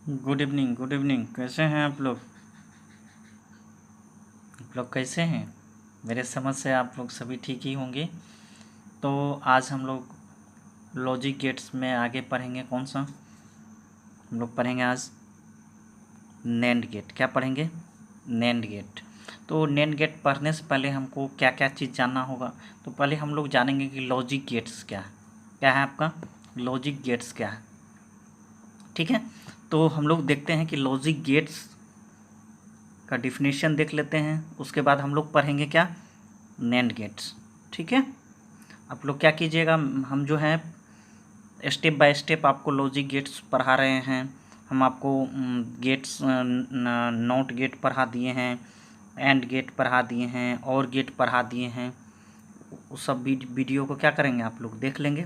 Good evening, good evening. कैसे हैं आप लोग? कैसे हैं? मेरे समझ से आप लोग सभी ठीक ही होंगे। तो आज हम लोग लॉजिक गेट्स में आगे पढ़ेंगे। कौन सा हम लोग पढ़ेंगे आज? NAND gate. क्या पढ़ेंगे? NAND gate. तो नैंड गेट पढ़ने से पहले हमको क्या क्या चीज़ जानना होगा? तो पहले हम लोग जानेंगे कि लॉजिक गेट्स क्या है। क्या है आपका? लॉजिक गेट्स क्या है? ठीक है। तो हम लोग देखते हैं कि लॉजिक गेट्स का डिफिनीशन देख लेते हैं। उसके बाद हम लोग पढ़ेंगे क्या? NAND gates. ठीक है। आप लोग क्या कीजिएगा, हम जो है स्टेप बाय स्टेप आपको लॉजिक गेट्स पढ़ा रहे हैं। हम आपको गेट्स, नॉट गेट पढ़ा दिए हैं, एंड गेट पढ़ा दिए हैं, और गेट पढ़ा दिए हैं। उस सब वीडियो को क्या करेंगे, आप लोग देख लेंगे।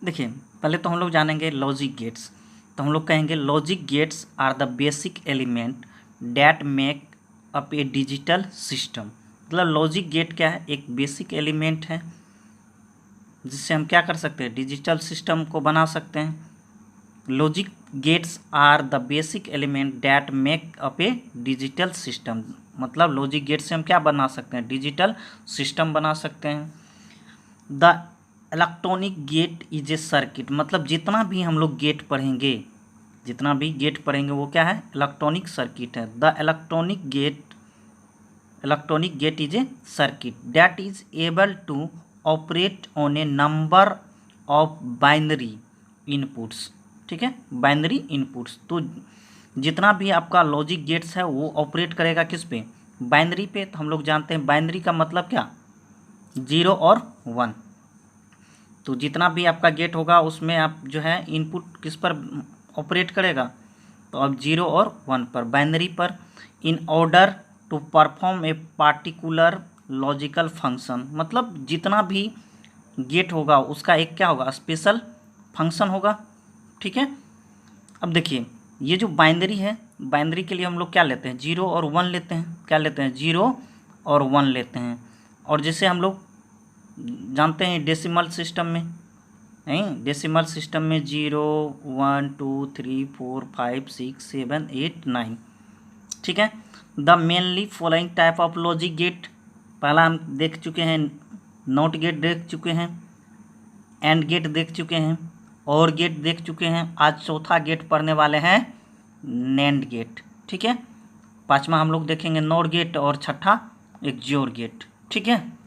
देखिए, पहले तो हम लोग जानेंगे लॉजिक गेट्स। तो हम लोग कहेंगे logic gates are the basic element that make up a digital system. मतलब लॉजिक गेट क्या है? एक बेसिक एलिमेंट है जिससे हम क्या कर सकते हैं, डिजिटल सिस्टम को बना सकते हैं। Logic gates are the basic element that make up a digital system. मतलब लॉजिक गेट से हम क्या बना सकते हैं, डिजिटल सिस्टम बना सकते हैं। The electronic gate is a circuit. मतलब जितना भी हम लोग गेट पढ़ेंगे, जितना भी गेट पढ़ेंगे वो क्या है, इलेक्ट्रॉनिक सर्किट है। The electronic gate is a circuit that is able to operate on a number of binary inputs. ठीक है, बाइनरी इनपुट्स। तो जितना भी आपका लॉजिक गेट्स है वो ऑपरेट करेगा किस पे, बाइनरी पे। तो हम लोग जानते हैं बाइनरी का मतलब क्या, 0 और 1। तो जितना भी आपका गेट होगा उसमें आप जो है इनपुट किस पर ऑपरेट करेगा, तो अब 0 और 1 पर, बाइनरी पर। In order to perform a particular logical function. मतलब जितना भी गेट होगा उसका एक क्या होगा, स्पेशल फंक्शन होगा। ठीक है। अब देखिए, ये जो बाइनरी है, बाइनरी के लिए हम लोग क्या लेते हैं, 0 और 1 लेते हैं। क्या लेते हैं, 0 और 1 लेते हैं। और जैसे हम लोग जानते हैं डेसिमल सिस्टम में, नहीं, डेसिमल सिस्टम में 0 1 2 3 4 5 6 7 8 9। ठीक है। The mainly following type of logic gate, पहला हम देख चुके हैं, नॉट गेट देख चुके हैं, एंड गेट देख चुके हैं, और गेट देख चुके हैं। आज चौथा गेट पढ़ने वाले हैं, नैंड गेट। ठीक है। पांचवा हम लोग देखेंगे नॉट गेट, और छठा एक जोर गेट। ठीक है।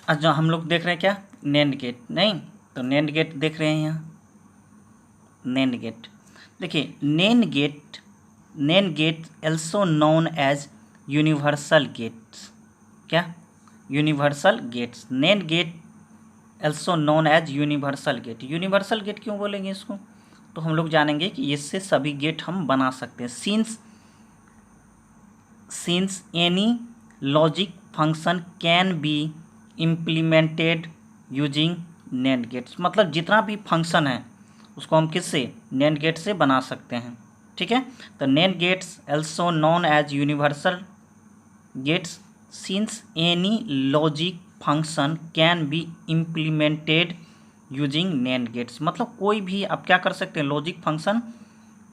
अच्छा, हम लोग देख रहे हैं क्या, नैंड गेट। नहीं, तो नैंड गेट देख रहे हैं यहाँ, नैंड गेट। देखिए, NAND gate also known as universal gates. क्या, universal gates. NAND gate also known as universal gate. Universal gate क्यों बोलेंगे इसको, तो हम लोग जानेंगे कि इससे सभी गेट हम बना सकते हैं। Since any logic function can be implemented using NAND gates. मतलब जितना भी फंक्शन है उसको हम किससे, नैंड गेट से बना सकते हैं। ठीक है। तो NAND gates also known as universal gates since any logic function can be implemented using NAND gates. मतलब कोई भी आप क्या कर सकते हैं, लॉजिक फंक्शन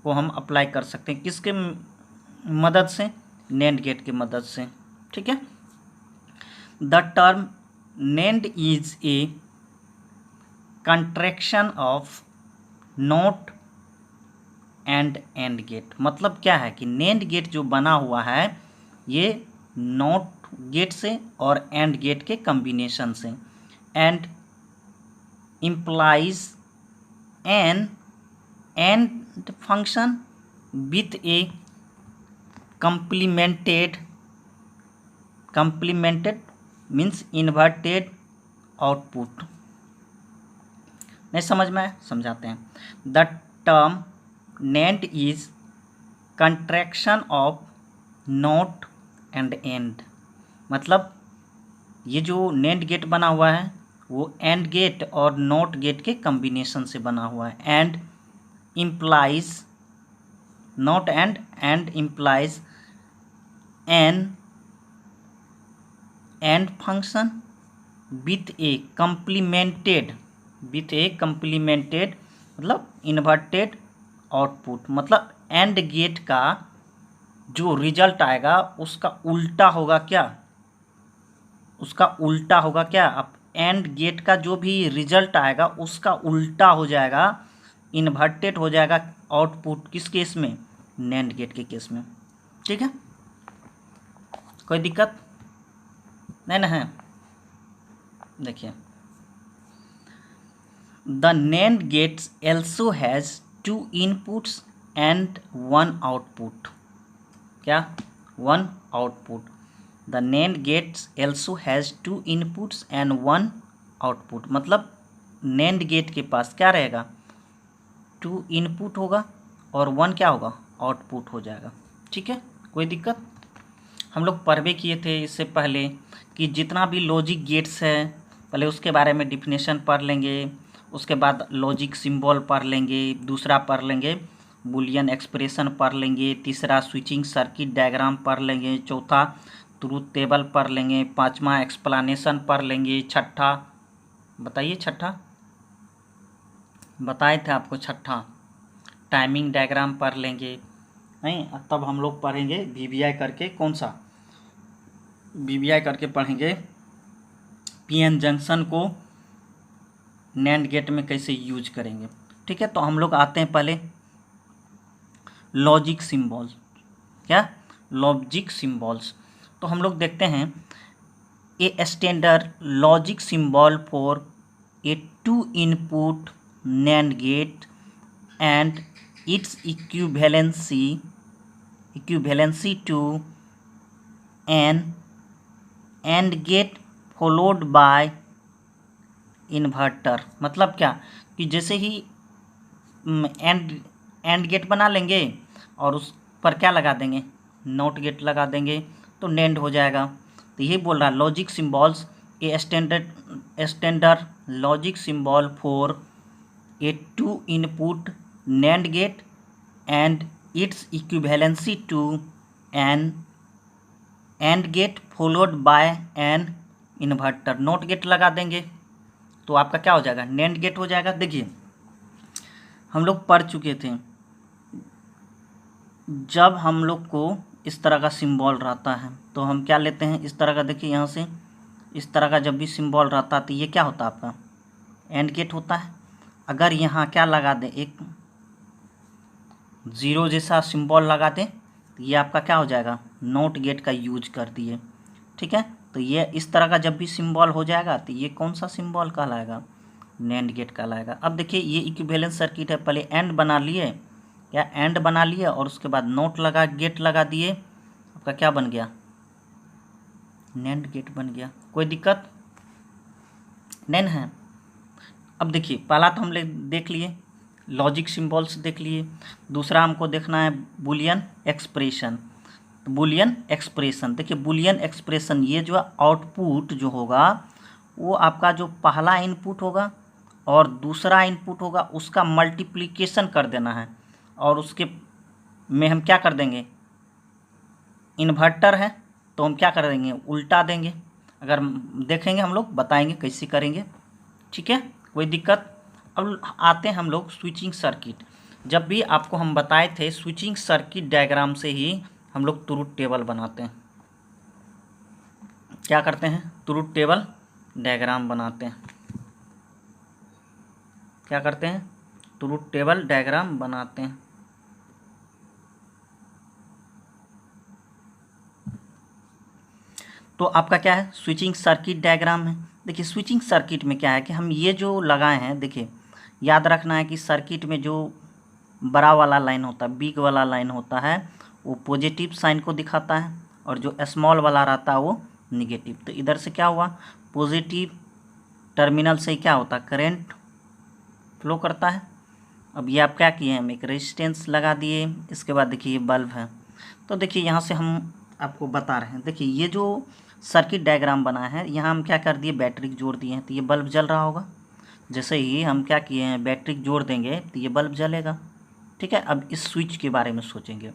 को हम अप्लाई कर सकते हैं किसके मदद से, नैंड गेट की मदद से। ठीक है। The term NAND is a contraction of not and gate. मतलब क्या है कि नैंड गेट जो बना हुआ है ये नॉट गेट से और एंड गेट के कॉम्बिनेशन से, and implies an and function with a complemented means inverted output. नहीं समझ में आया? समझाते हैं। The term NAND is contraction of not and and. मतलब ये जो NAND गेट बना हुआ है वो एंड गेट और नॉट गेट के कम्बिनेशन से बना हुआ है। And implies not and implies an and function with a complemented मतलब इन्वर्टेड आउटपुट। मतलब एंड गेट का जो रिजल्ट आएगा उसका उल्टा होगा क्या? अब एंड गेट का जो भी रिजल्ट आएगा उसका उल्टा हो जाएगा, इन्वर्टेड हो जाएगा आउटपुट। किस केस में? NAND गेट के केस में। ठीक है, कोई दिक्कत नहीं ना है? देखिए, the NAND gates also has 2 inputs and 1 output। क्या? 1 output। The NAND gates also has 2 inputs and 1 output। मतलब NAND गेट के पास क्या रहेगा? 2 इनपुट होगा और 1 क्या होगा? आउटपुट हो जाएगा। ठीक है, कोई दिक्कत? हम लोग पढ़वे किए थे इससे पहले कि जितना भी लॉजिक गेट्स है पहले उसके बारे में डिफिनेशन पढ़ लेंगे, उसके बाद लॉजिक सिंबल पढ़ लेंगे, दूसरा पढ़ लेंगे बुलियन एक्सप्रेशन पढ़ लेंगे, तीसरा स्विचिंग सर्किट डायग्राम पढ़ लेंगे, चौथा ट्रूथ टेबल पढ़ लेंगे, पांचवा एक्सप्लेनेशन पढ़ लेंगे, छठा बताइए, छठा बताए थे आपको, छठा टाइमिंग डायग्राम पढ़ लेंगे। नहीं, तब हम लोग पढ़ेंगे VBI करके, कौन सा VBI करके पढ़ेंगे PN जंक्शन को NAND गेट में कैसे यूज करेंगे। ठीक है, तो हम लोग आते हैं पहले लॉजिक सिंबल्स। क्या? Logic symbols. तो हम लोग देखते हैं a standard logic symbol for a 2 input NAND gate and its equivalency to an and gate followed by inverter. मतलब क्या कि जैसे ही एंड गेट बना लेंगे और उस पर क्या लगा देंगे? नॉट गेट लगा देंगे तो NAND हो जाएगा। तो ये बोल रहा है logic symbols a standard logic symbol for a 2 input NAND gate and its equivalency to an and gate followed by an inverter. Not gate लगा देंगे तो आपका क्या हो जाएगा? NAND गेट हो जाएगा। देखिए, हम लोग पढ़ चुके थे जब हम लोग को इस तरह का सिंबल रहता है तो हम क्या लेते हैं? इस तरह का। देखिए यहाँ से इस तरह का जब भी सिंबल रहता है तो ये क्या होता है? आपका एंड गेट होता है। अगर यहाँ क्या लगा दें? एक 0 जैसा सिंबल लगा दें तो ये आपका क्या हो जाएगा? नॉट गेट का यूज कर दिए। ठीक है, तो ये इस तरह का जब भी सिंबल हो जाएगा तो ये कौन सा सिंबल कहलाएगा? NAND गेट कहलाएगा। अब देखिए ये इक्विवेलेंस सर्किट है, पहले एंड बना लिए, क्या एंड बना लिए और उसके बाद नॉट लगा गेट लगा दिए, आपका क्या बन गया? NAND गेट बन गया। कोई दिक्कत नहीं है? अब देखिए, पहला तो हम देख लिए लॉजिक सिंबल्स देख लिए, दूसरा हमको देखना है बुलियन एक्सप्रेशन। तो बुलियन एक्सप्रेशन, देखिए बुलियन एक्सप्रेशन ये जो आउटपुट जो होगा वो आपका जो पहला इनपुट होगा और दूसरा इनपुट होगा उसका मल्टीप्लिकेशन कर देना है और उसके में हम क्या कर देंगे? इन्वर्टर है तो हम क्या कर देंगे? उल्टा देंगे। अगर देखेंगे हम लोग बताएंगे कैसे करेंगे। ठीक है, कोई दिक्कत? अब आते हैं हम लोग स्विचिंग सर्किट। जब भी आपको हम बताए थे स्विचिंग सर्किट डायग्राम से ही हम लोग ट्रूथ टेबल बनाते हैं। क्या करते हैं? ट्रूथ टेबल डायग्राम बनाते हैं। क्या करते हैं? ट्रूथ टेबल डायग्राम बनाते हैं। तो आपका क्या है? स्विचिंग सर्किट डायग्राम है। देखिए स्विचिंग सर्किट में क्या है कि हम ये जो लगाए हैं, देखिए याद रखना है कि सर्किट में जो बड़ा वाला लाइन होता है, बिग वाला लाइन होता है, वो पॉजिटिव साइन को दिखाता है, और जो स्मॉल वाला रहता है वो निगेटिव। तो इधर से क्या हुआ, पॉजिटिव टर्मिनल से क्या होता है, करंट फ्लो करता है। अब ये आप क्या किए, हम एक रेजिस्टेंस लगा दिए। इसके बाद देखिए ये बल्ब है, तो देखिए यहाँ से हम आपको बता रहे हैं, देखिए ये जो सर्किट डायग्राम बना है, यहाँ हम क्या कर दिए, बैटरी जोड़ दिए हैं, तो ये बल्ब जल रहा होगा। जैसे ही हम क्या किए हैं, बैटरी जोड़ देंगे तो ये बल्ब जलेगा। ठीक है, अब इस स्विच के बारे में सोचेंगे।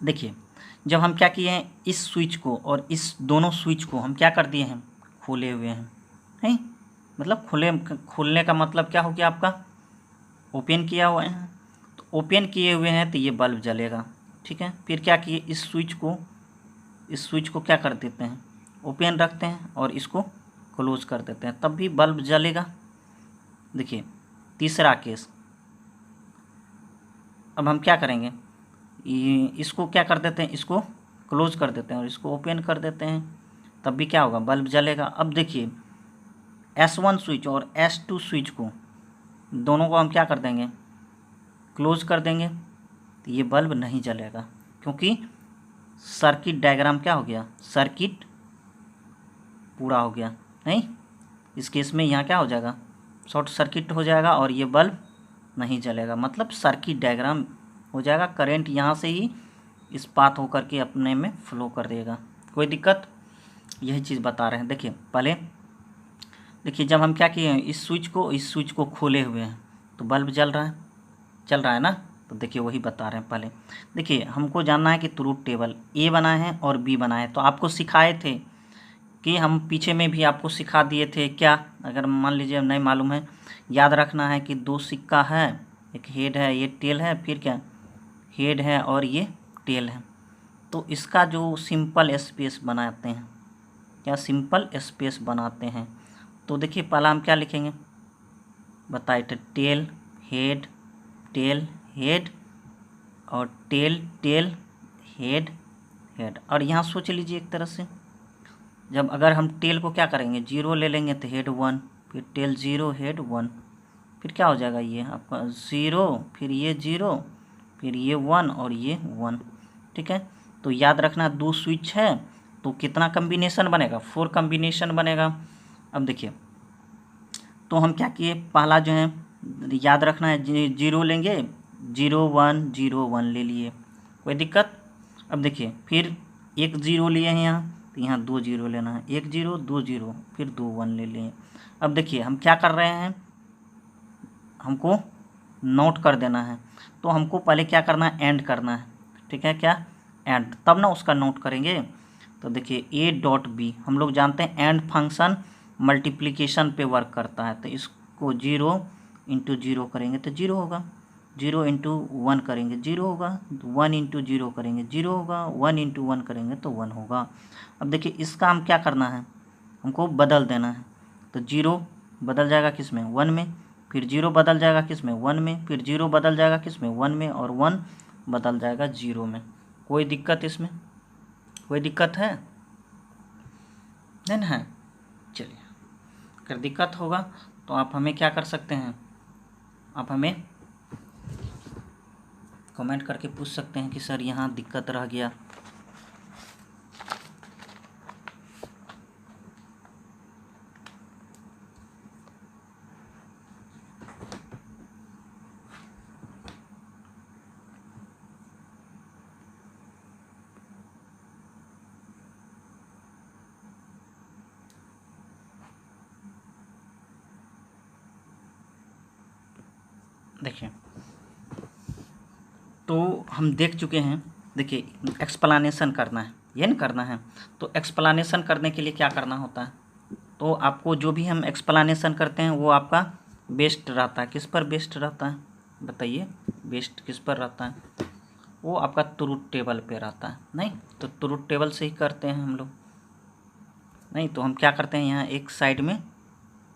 देखिए जब हम क्या किए हैं, इस स्विच को और इस दोनों स्विच को हम क्या कर दिए हैं, खोले हुए हैं, नहीं मतलब खोलने का मतलब क्या हो गया आपका, ओपन किया हुआ है। तो ओपन किए हुए हैं तो ये बल्ब जलेगा। ठीक है, फिर क्या किए, इस स्विच को क्या कर देते हैं, ओपन रखते हैं और इसको क्लोज कर देते हैं, तब भी बल्ब जलेगा। देखिए तीसरा केस, अब हम क्या करेंगे, इसको क्या कर देते हैं, इसको क्लोज कर देते हैं और इसको ओपन कर देते हैं, तब भी क्या होगा, बल्ब जलेगा। अब देखिए S1 स्विच और S2 स्विच को, दोनों को हम क्या कर देंगे, क्लोज कर देंगे, तो ये बल्ब नहीं जलेगा, क्योंकि सर्किट डायग्राम क्या हो गया, सर्किट पूरा हो गया। नहीं, इस केस में यहाँ क्या हो जाएगा, शॉर्ट सर्किट हो जाएगा और ये बल्ब नहीं जलेगा, मतलब सर्किट डायग्राम हो जाएगा, करंट यहाँ से ही इस पाथ होकर के अपने में फ्लो कर देगा। कोई दिक्कत, यही चीज़ बता रहे हैं। देखिए पहले देखिए जब हम क्या किए हैं, इस स्विच को खोले हुए हैं तो बल्ब चल रहा है ना। तो देखिए वही बता रहे हैं। पहले देखिए हमको जानना है कि ट्रूथ टेबल ए बना है और बी बना है, तो आपको सिखाए थे कि हम पीछे में भी आपको सिखा दिए थे क्या, अगर मान लीजिए नहीं मालूम है, याद रखना है कि दो सिक्का है, एक हेड है, ये टेल है, फिर क्या हेड है और ये टेल है। तो इसका जो सिंपल स्पेस बनाते हैं, क्या सिंपल स्पेस बनाते हैं, तो देखिए पहला हम क्या लिखेंगे, बताइए, तो टेल हेड और टेल हेड। और यहाँ सोच लीजिए एक तरह से, जब अगर हम टेल को क्या करेंगे, जीरो ले लेंगे तो हेड 1, फिर टेल 0 हेड 1, फिर क्या हो जाएगा, ये आपका 0, फिर ये 0, फिर ये 1 और ये 1। ठीक है, तो याद रखना दो स्विच है तो कितना कम्बिनेशन बनेगा, 4 कम्बिनेशन बनेगा। अब देखिए तो हम क्या किए, पहला जो है याद रखना है, जीरो लेंगे, 0 1 0 1 ले लिए, कोई दिक्कत। अब देखिए फिर एक 0 लिए हैं यहाँ, तो यहाँ 2 0 लेना है, 1 0 2 0, फिर 2 1 ले लिए। अब देखिए हम क्या कर रहे हैं, हमको नोट कर देना है, तो हमको पहले क्या करना है, एंड करना है। ठीक है, क्या एंड, तब ना उसका नोट करेंगे। तो देखिए ए डॉट बी, हम लोग जानते हैं एंड फंक्शन मल्टीप्लिकेशन पे वर्क करता है, तो इसको 0 इंटू 0 करेंगे तो 0 होगा, 0 इंटू 1 करेंगे 0 होगा, 1 इंटू 0 करेंगे 0 होगा, 1 इंटू 1 करेंगे तो 1 होगा। अब देखिए इसका हम क्या करना है, हमको बदल देना है, तो 0 बदल जाएगा किस में, 1 में, फिर 0 बदल जाएगा किस में, 1 में, फिर 0 बदल जाएगा किस में, 1 में, और 1 बदल जाएगा 0 में। कोई दिक्कत इसमें, कोई दिक्कत है नहीं ना है। चलिए, अगर दिक्कत होगा तो आप हमें क्या कर सकते हैं, आप हमें कमेंट करके पूछ सकते हैं कि सर यहाँ दिक्कत रह गया। देखिए तो हम देख चुके हैं, देखिए एक्सप्लानेशन करना है, ये ना करना है, तो एक्सप्लानेशन करने के लिए क्या करना होता है, तो आपको जो भी हम एक्सप्लानेशन करते हैं वो आपका बेस्ड रहता है, किस पर बेस्ड रहता है बताइए, बेस्ड किस पर रहता है, वो आपका ट्रूथ टेबल पे रहता है। नहीं तो ट्रूथ टेबल से ही करते हैं हम लोग, नहीं तो हम क्या करते हैं, यहाँ एक साइड में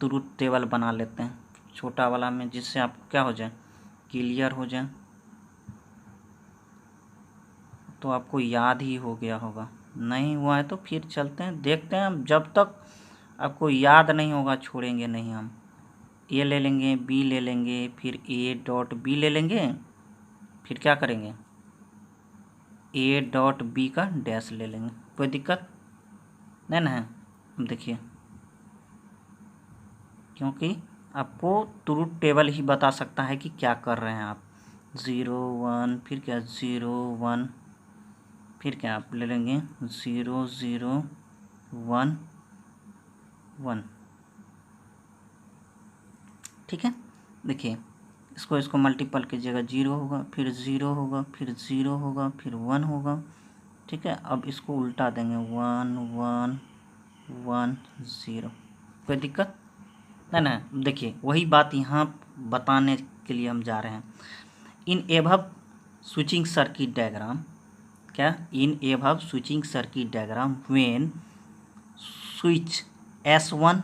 ट्रूथ टेबल बना लेते हैं छोटा वाला में, जिससे आपको क्या हो जाए, क्लियर हो जाए, तो आपको याद ही हो गया होगा। नहीं हुआ है तो फिर चलते हैं देखते हैं, जब तक आपको याद नहीं होगा छोड़ेंगे नहीं हम। ए ले लेंगे, बी ले लेंगे, फिर ए डॉट बी ले लेंगे, फिर क्या करेंगे ए डॉट बी का डैश ले लेंगे। कोई दिक्कत नहीं ना है। अब देखिए, क्योंकि आपको ट्रूथ टेबल ही बता सकता है कि क्या कर रहे हैं आप। 0 1 फिर क्या 0 1 फिर क्या आप ले लेंगे 0 0 1 1। ठीक है, देखिए इसको मल्टीपल कीजिएगा, 0 होगा, फिर 0 होगा, फिर 0 होगा, फिर 1 होगा। ठीक है, अब इसको उल्टा देंगे 1 1 1 0। कोई दिक्कत नहीं ना। देखिए वही बात यहाँ बताने के लिए हम जा रहे हैं। In above switching circuit diagram, क्या in above switching circuit diagram when switch S1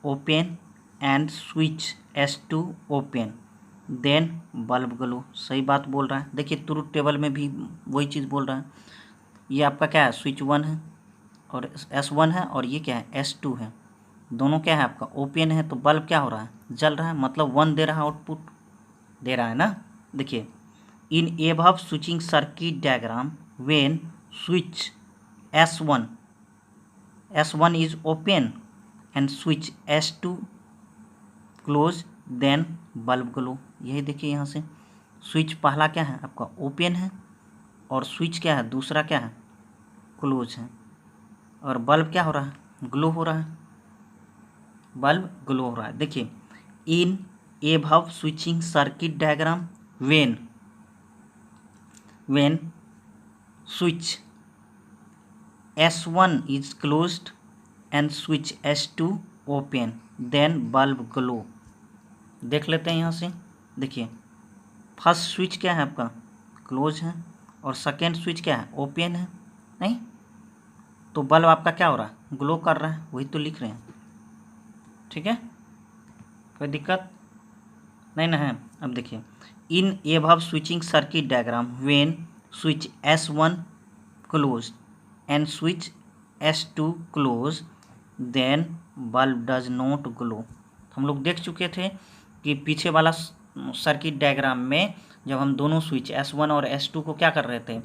open and switch S2 open then bulb glow. सही बात बोल रहा है। देखिए ट्रूथ टेबल में भी वही चीज़ बोल रहा है। ये आपका क्या है, स्विच 1 है और S1 है, और ये क्या है S2 है। दोनों क्या है आपका ओपन है, तो बल्ब क्या हो रहा है, जल रहा है, मतलब 1 दे रहा है, आउटपुट दे रहा है ना। देखिए in above switching circuit diagram when switch S1 is open and switch S2 close then bulb glow. यही देखिए यहाँ से स्विच पहला क्या है आपका ओपन है, और स्विच क्या है दूसरा क्या है क्लोज है, और बल्ब क्या हो रहा है ग्लो हो रहा है, बल्ब ग्लो हो रहा है। देखिए in above switching circuit diagram when switch S1 is closed and switch S2 open then bulb glow। देख लेते हैं यहाँ से। देखिए फर्स्ट स्विच क्या है आपका क्लोज है, और सेकेंड स्विच क्या है ओपन है, नहीं तो बल्ब आपका क्या हो रहा है ग्लो कर रहा है, वही तो लिख रहे हैं। ठीक है, कोई दिक्कत नहीं ना है। अब देखिए in above switching circuit diagram when switch S1 close and switch S2 close then bulb does not glow. हम लोग देख चुके थे कि पीछे वाला सर्किट डायग्राम में जब हम दोनों स्विच S1 और S2 को क्या कर रहे थे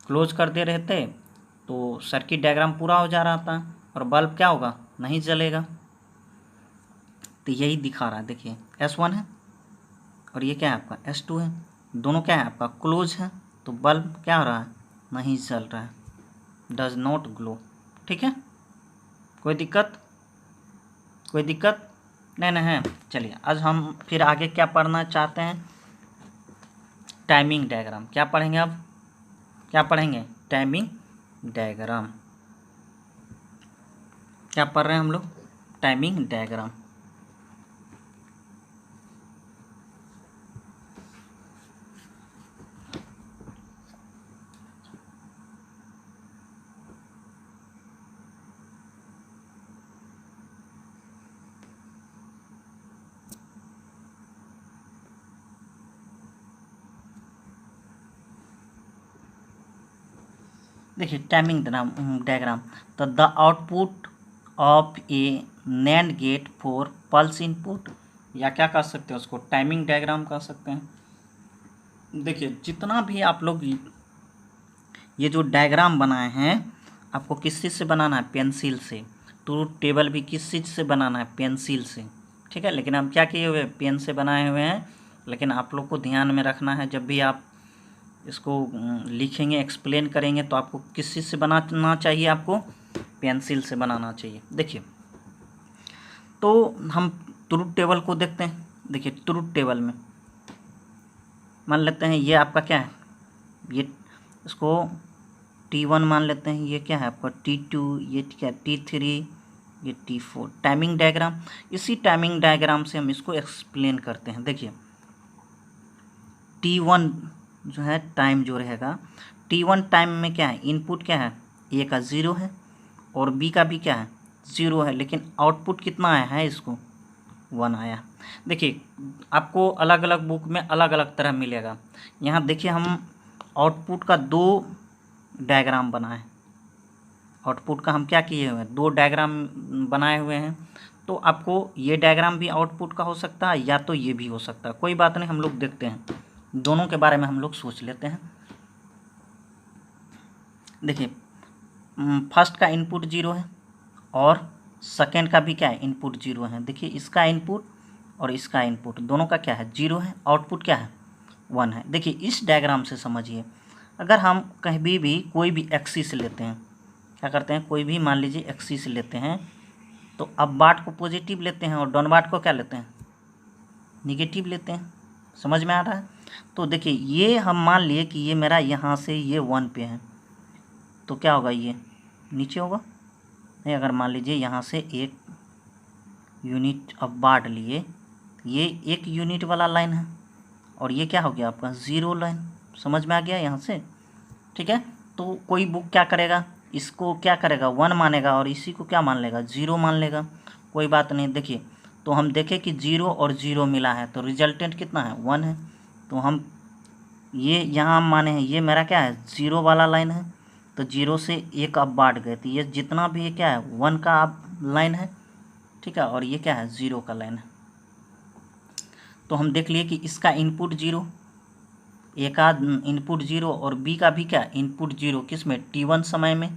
क्लोज कर दे रहे थे, तो सर्किट डायग्राम पूरा हो जा रहा था और बल्ब क्या होगा नहीं जलेगा। तो यही दिखा रहा है। देखिए S1 है और ये क्या है आपका S2 है, दोनों क्या है आपका क्लोज है, तो बल्ब क्या हो रहा है नहीं जल रहा है, डज नॉट ग्लो। ठीक है, कोई दिक्कत नहीं ना है। चलिए आज हम फिर आगे क्या पढ़ना चाहते हैं, टाइमिंग डायग्राम। क्या पढ़ेंगे अब, क्या पढ़ेंगे टाइमिंग डायग्राम। क्या पढ़ रहे हैं हम लोग टाइमिंग डायग्राम। देखिए टाइमिंग डायग्राम, तो the output of A NAND get for pulse input, या क्या कह सकते हैं उसको टाइमिंग डायग्राम कह सकते हैं। देखिए जितना भी आप लोग ये जो डायग्राम बनाए हैं आपको किस चीज़ से बनाना है, पेंसिल से। ट्रूथ टेबल भी किस चीज़ से बनाना है, पेंसिल से। ठीक है, लेकिन हम क्या किए हुए पेन से बनाए हुए हैं, लेकिन आप लोग को ध्यान में रखना है जब भी आप इसको लिखेंगे एक्सप्लेन करेंगे तो आपको किस चीज़ से बनाना चाहिए, आपको पेंसिल से बनाना चाहिए। देखिए तो हम ट्रूथ टेबल को देखते हैं। देखिए ट्रूथ टेबल में मान लेते हैं ये आपका क्या है, ये इसको T1 मान लेते हैं, ये क्या है आपका T2, ये क्या T3, ये T4। टाइमिंग डायग्राम, इसी टाइमिंग डायग्राम से हम इसको एक्सप्लेन करते हैं। देखिए T1 जो है टाइम जो रहेगा, T1 टाइम में क्या है इनपुट क्या है ए का 0 है और बी का भी क्या है 0 है, लेकिन आउटपुट कितना आया है इसको 1 आया। देखिए आपको अलग अलग बुक में अलग अलग तरह मिलेगा। यहाँ देखिए हम आउटपुट का 2 डायग्राम बनाए, आउटपुट का हम क्या किए हुए हैं 2 डायग्राम बनाए हुए हैं। तो आपको ये डायग्राम भी आउटपुट का हो सकता है या तो ये भी हो सकता है, कोई बात नहीं, हम लोग देखते हैं, दोनों के बारे में हम लोग सोच लेते हैं। देखिए फर्स्ट का इनपुट 0 है और सेकेंड का भी क्या है, इनपुट 0 है। देखिए इसका इनपुट और इसका इनपुट दोनों का क्या है, 0 है, आउटपुट क्या है, 1 है। देखिए इस डायग्राम से समझिए, अगर हम कहीं भी कोई भी एक्सिस लेते हैं, क्या करते हैं, कोई भी मान लीजिए एक्सिस लेते हैं, तो अब बाट को पॉजिटिव लेते हैं और डाउन बाट को क्या लेते हैं, निगेटिव लेते हैं। समझ में आ रहा है? तो देखिए ये हम मान लिए कि ये मेरा यहाँ से ये 1 पे है, तो क्या होगा, ये नीचे होगा। नहीं, अगर मान लीजिए यहाँ से एक यूनिट अब बाट लिए, ये 1 यूनिट वाला लाइन है और ये क्या हो गया आपका 0 लाइन। समझ में आ गया यहाँ से? ठीक है। तो कोई बुक क्या करेगा, इसको क्या करेगा, 1 मानेगा और इसी को क्या मान लेगा, 0 मान लेगा। कोई बात नहीं। देखिए तो हम देखें कि 0 और 0 मिला है तो रिजल्टेंट कितना है, 1 है। तो हम ये यहाँ माने हैं, ये मेरा क्या है, 0 वाला लाइन है, तो 0 से 1 अब बांट गए, तो ये जितना भी ये क्या है, 1 का अब लाइन है, ठीक है, और ये क्या है, 0 का लाइन है। तो हम देख लिए कि इसका इनपुट 0, ए का इनपुट 0 और बी का भी क्या, इनपुट 0, किस में, t1 समय में,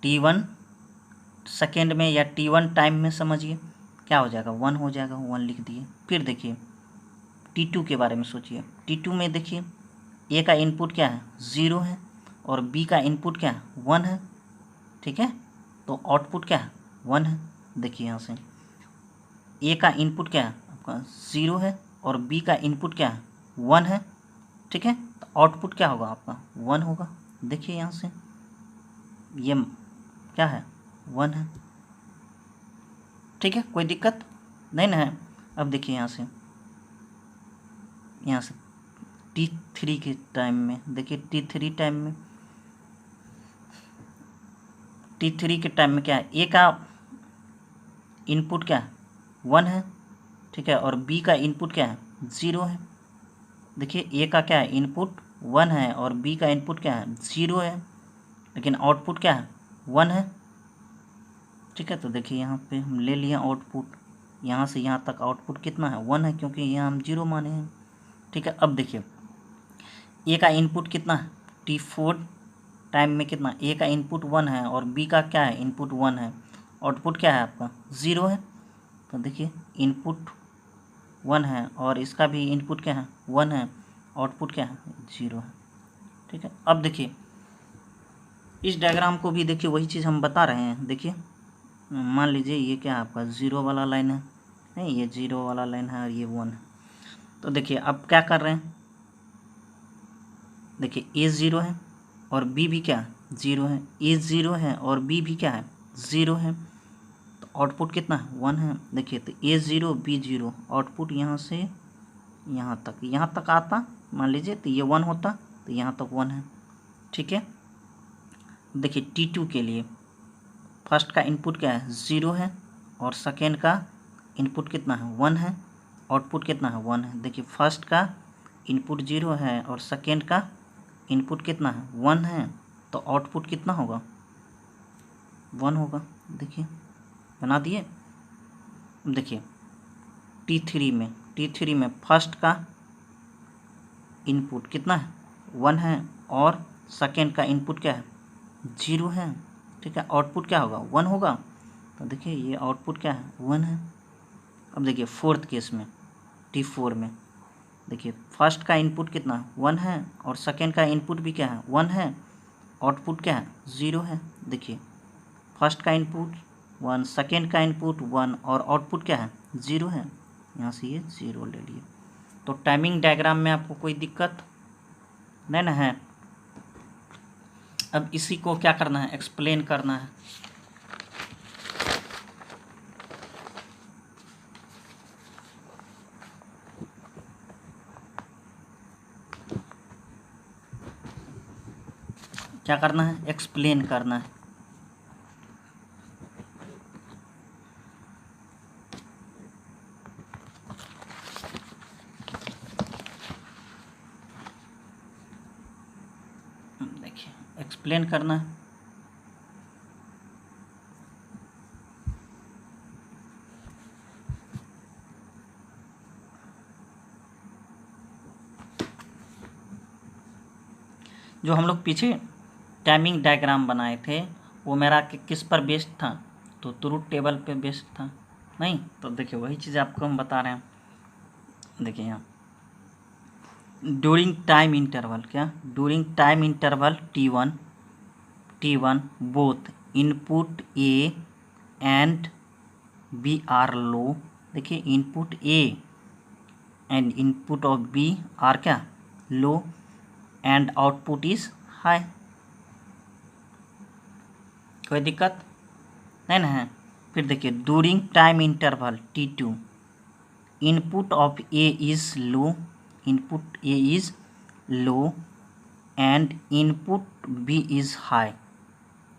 t1 सेकेंड में या t1 टाइम में। समझिए क्या हो जाएगा, 1 हो जाएगा, 1 लिख दिए। फिर देखिए t2 के बारे में सोचिए, t2 में देखिए ए का इनपुट क्या है, 0 है और बी का इनपुट क्या है, 1 है, ठीक है। तो आउटपुट क्या है, 1 है। देखिए यहाँ से ए का इनपुट क्या है आपका, 0 है और बी का इनपुट क्या है, 1 है, ठीक है। तो आउटपुट क्या होगा आपका, 1 होगा। देखिए यहाँ से ये क्या है, 1 है, ठीक है, कोई दिक्कत नहीं ना है। अब देखिए यहाँ से t3 के टाइम में, देखिए t3 टाइम में, t3 के टाइम में क्या है, ए का इनपुट क्या है, 1 है, ठीक है, और बी का इनपुट क्या है, 0 है। देखिए ए का क्या है, इनपुट 1 है और बी का इनपुट क्या है, 0 है, लेकिन आउटपुट क्या है, 1 है, ठीक है। तो देखिए यहाँ पे हम ले लिए आउटपुट, यहाँ से यहाँ तक आउटपुट कितना है, 1 है, क्योंकि यहाँ हम 0 माने हैं, ठीक है। अब देखिए ए का इनपुट कितना है, t4 टाइम में कितना, ए का इनपुट 1 है और बी का क्या है, इनपुट 1 है, आउटपुट क्या है आपका, 0 है। तो देखिए इनपुट 1 है और इसका भी इनपुट क्या है, 1 है, आउटपुट क्या है, 0 है, ठीक है। अब देखिए इस डायग्राम को भी देखिए वही चीज़ हम बता रहे हैं। देखिए मान लीजिए ये क्या है आपका, 0 वाला लाइन है, नहीं ये 0 वाला लाइन है और ये 1 है। तो देखिए अब क्या कर रहे हैं, देखिए ए 0 है और बी भी क्या है, 0 है, ए 0 है और बी भी क्या है, 0 है, तो आउटपुट कितना है, 1 है। देखिए तो ए 0 बी 0, आउटपुट यहाँ से यहाँ तक आता, मान लीजिए तो ये 1 होता, तो यहाँ तक 1 है, ठीक है। देखिए t2 के लिए फर्स्ट का इनपुट क्या है, 0 है और सेकेंड का इनपुट कितना है, 1 है, आउटपुट कितना है, 1 है। देखिए फर्स्ट का इनपुट 0 है और सेकेंड का इनपुट कितना है, 1 है, तो आउटपुट कितना होगा, 1 होगा। देखिए बना दिए। देखिए t3 में फर्स्ट का इनपुट कितना है, 1 है और सेकेंड का इनपुट क्या है, 0 है, ठीक है, आउटपुट क्या होगा, 1 होगा। तो देखिए ये आउटपुट क्या है, 1 है। अब देखिए फोर्थ केस में t4 में देखिए फर्स्ट का इनपुट कितना, 1 है और सेकेंड का इनपुट भी क्या है, 1 है, आउटपुट क्या है, 0 है। देखिए फर्स्ट का इनपुट 1, सेकेंड का इनपुट 1 और आउटपुट क्या है, 0 है, यहाँ से ये 0 ले लिए। तो टाइमिंग डायग्राम में आपको कोई दिक्कत नहीं ना है। अब इसी को क्या करना है, एक्सप्लेन करना है। क्या करना है, एक्सप्लेन करना है। देखिए एक्सप्लेन करना है। जो हम लोग पीछे टाइमिंग डायग्राम बनाए थे वो मेरा किस पर बेस्ड था, तो ट्रूथ टेबल पे बेस्ड था नहीं। तो देखिए वही चीज़ आपको हम बता रहे हैं। देखिए यहाँ ड्यूरिंग टाइम इंटरवल, क्या during time interval T1 both input A and B are low. देखिए input A and input of B are क्या low and output is high. कोई दिक्कत नहीं ना है। फिर देखिए during time interval T2 input of A is low, input A is low and input B is high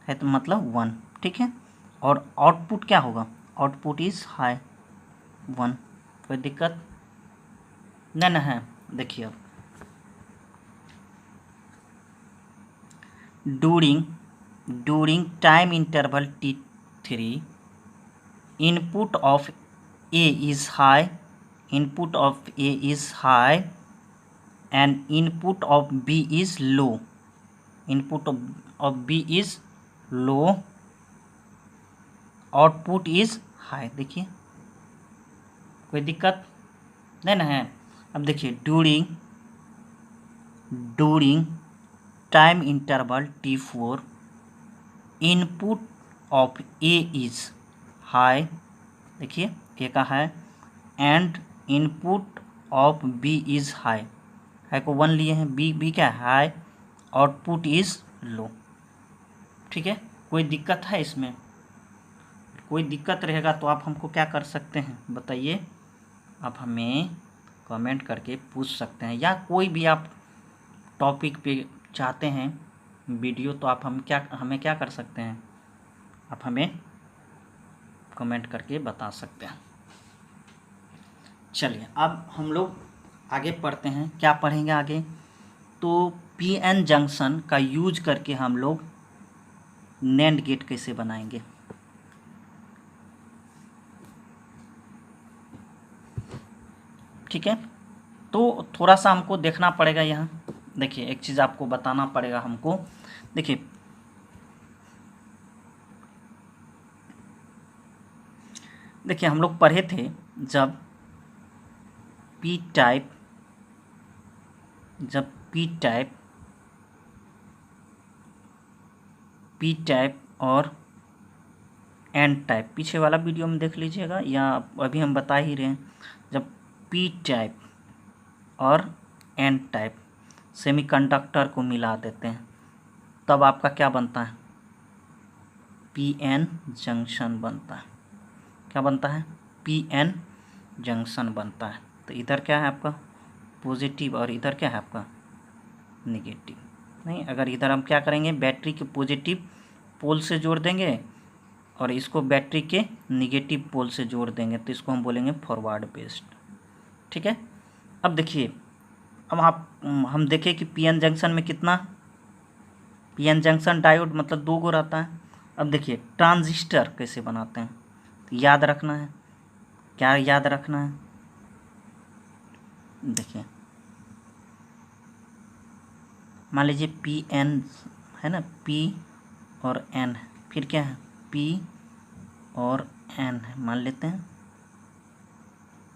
है, तो मतलब 1, ठीक है। और आउटपुट क्या होगा, आउटपुट इज हाई 1। कोई दिक्कत नहीं ना है। देखिए अब during time interval T3 input of A is high, input of A is high and input of B is low, input of B is low, output is high. देखिए कोई दिक्कत नहीं ना है। अब देखिए during time interval T4 input of A is high, देखिए ए का है and input of B is high, है को 1 लिए हैं, बी क्या है हाई, आउटपुट इज लो। ठीक है, कोई दिक्कत है इसमें? कोई दिक्कत रहेगा तो आप हमको क्या कर सकते हैं बताइए, आप हमें कमेंट करके पूछ सकते हैं, या कोई भी आप टॉपिक पे चाहते हैं वीडियो तो आप हमें क्या कर सकते हैं, आप हमें कमेंट करके बता सकते हैं। चलिए अब हम लोग आगे पढ़ते हैं। क्या पढ़ेंगे आगे? तो पीएन जंक्शन का यूज करके हम लोग नैंड गेट कैसे बनाएंगे। ठीक है, तो थोड़ा सा हमको देखना पड़ेगा यहाँ। देखिए एक चीज़ आपको बताना पड़ेगा हमको। देखिए हम लोग पढ़े थे जब पी टाइप और एन टाइप, पीछे वाला वीडियो में देख लीजिएगा या अभी हम बता ही रहे हैं। जब पी टाइप और एन टाइप सेमीकंडक्टर को मिला देते हैं तब आपका क्या बनता है, पीएन जंक्शन बनता है। क्या बनता है? पीएन जंक्शन बनता है। तो इधर क्या है आपका पॉजिटिव और इधर क्या है आपका नेगेटिव। नहीं, अगर इधर हम क्या करेंगे, बैटरी के पॉजिटिव पोल से जोड़ देंगे और इसको बैटरी के नेगेटिव पोल से जोड़ देंगे, तो इसको हम बोलेंगे फॉरवर्ड बेस्ड। ठीक है, अब देखिए, अब हम देखें कि पीएन जंक्शन में कितना, पीएन जंक्शन डायोड मतलब 2 गो रहता है। अब देखिए ट्रांजिस्टर कैसे बनाते हैं, तो याद रखना है। क्या याद रखना है? देखिए मान लीजिए पी एन है ना, पी और एन, फिर क्या है पी और एन है, मान लेते हैं,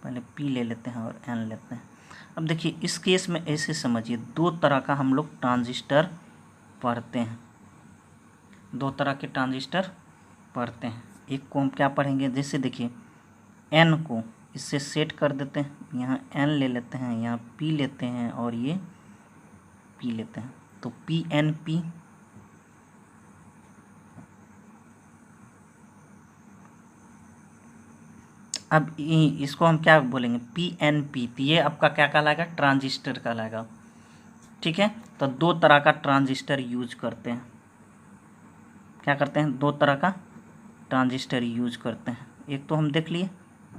पहले पी ले लेते हैं और एन लेते हैं। अब देखिए इस केस में ऐसे समझिए, 2 तरह का हम लोग ट्रांजिस्टर पढ़ते हैं, 2 तरह के ट्रांजिस्टर पढ़ते हैं। एक को हम क्या पढ़ेंगे, जैसे देखिए एन को इससे सेट कर देते हैं, यहाँ एन ले लेते हैं, यहाँ पी लेते हैं और ये पी लेते हैं, तो पी एन पी। अब इसको हम क्या बोलेंगे, पी एन पी, तो ये आपका क्या कहलाएगा, ट्रांजिस्टर कहलाएगा। ठीक है, तो 2 तरह का ट्रांजिस्टर यूज करते हैं। क्या करते हैं, 2 तरह का ट्रांजिस्टर यूज करते हैं। एक तो हम देख लिए,